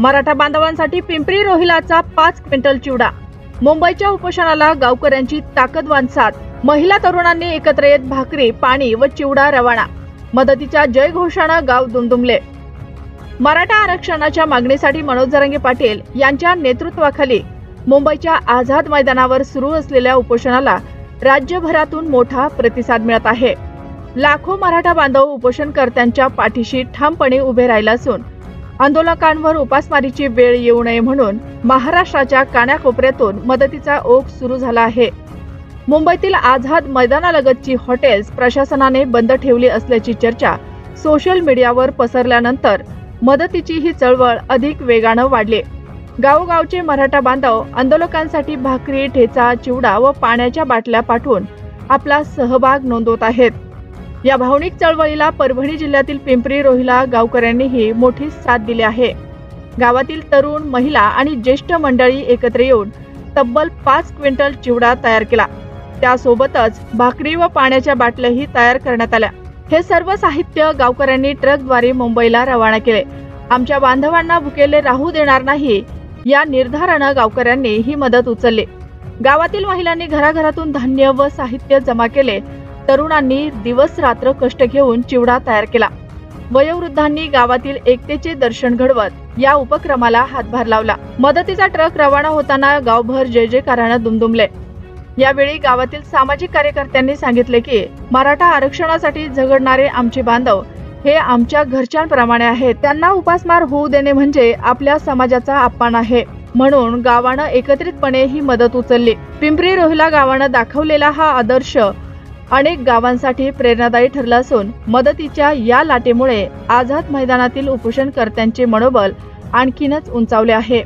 Maratha बांधवांसाठी Pimpri रोहिलाचा 5 quintal चिवडा। मुंबईच्या उपोषणाला गावकऱ्यांची ताकदवान साथ। महिला तरुणांनी एकत्र येत भाकरी, पाणी व चिवडा रवाना। मदतीच्या जयघोषानं गाव दुमदुमले। मराठा आरक्षणाच्या मागणीसाठी मनोज जरांगे पाटील यांच्या नेतृत्वाखाली मुंबईच्या आझाद मैदानावर सुरू असलेल्या उपोषणाला राज्यभरातून मोठा प्रतिसाद मिळत आहे। लाखो मराठा बांधव उपोषणकर्त्यांच्या पाठीशी ठामपणे उभे राहिले असून आंदोलकांवर उपासमारीची वेळ येऊ नये म्हणून महाराष्ट्राच्या कानाकोपऱ्यातून मदतीचा ओघ सुरू झाला आहे। मुंबईतील आझाद मैदानालगतची हॉटेल्स प्रशासनाने बंद ठेवली असल्याची चर्चा सोशल मीडियावर पसरल्यानंतर मदतीची ही चळवळ अधिक वेगानं वाढली। गावोगावचे मराठा बांधव आंदोलकांसाठी भाकरी, ठेचा, चिवडा व पाण्याच्या बाटल्या पाठवून आपला सहभाग नोंदवत आहेत। या भावनिक चळवळीला परभणी जिल्ह्यातील पिंपरी रोहिला गावकऱ्यांनीही मोठी साथ दिली आहे। गावातील तरुण, महिला आणि ज्येष्ठ मंडळी एकत्र येऊन तब्बल 5 क्विंटल चिवडा तयार केला। त्यासोबतच भाकरी व पाण्याच्या बाटल्याही तयार करण्यात आल्या। हे सर्व साहित्य गावकऱ्यांनी ट्रकद्वारे मुंबईला रवाना केले। आमच्या बांधवांना भुकेले राहू देणार नाही या निर्धारानं गावकऱ्यांनी ही मदत उचलली। गावातील महिलांनी घराघरातून धान्य व साहित्य जमा केले। तरुणांनी दिवस रात्र कष्ट घेऊन चिवडा तयार केला। वयोवृद्धांनी गावातील एकतेचे दर्शन घडवत या उपक्रमाला हातभार लावला। मदतीचा ट्रक रवाना होताना गावभर जय जयकारानं दुमदुमले। यावेळी गावातील सामाजिक कार्यकर्त्यांनी सांगितले की मराठा आरक्षणासाठी झगडणारे आमचे बांधव हे आमच्या घरच्यांप्रमाणे आहेत। त्यांना उपासमार होऊ देणे म्हणजे आपल्या समाजाचा अपमान आहे, म्हणून गावानं एकत्रितपणे ही मदत उचलली। पिंपरी रोहिला गावानं दाखवलेला हा आदर्श अनेक गावांसाठी प्रेरणादायी ठरला असून मदतीच्या या लाटेमुळे आझाद मैदानातील उपोषणकर्त्यांचे मनोबल आणखीनच उंचावले आहे।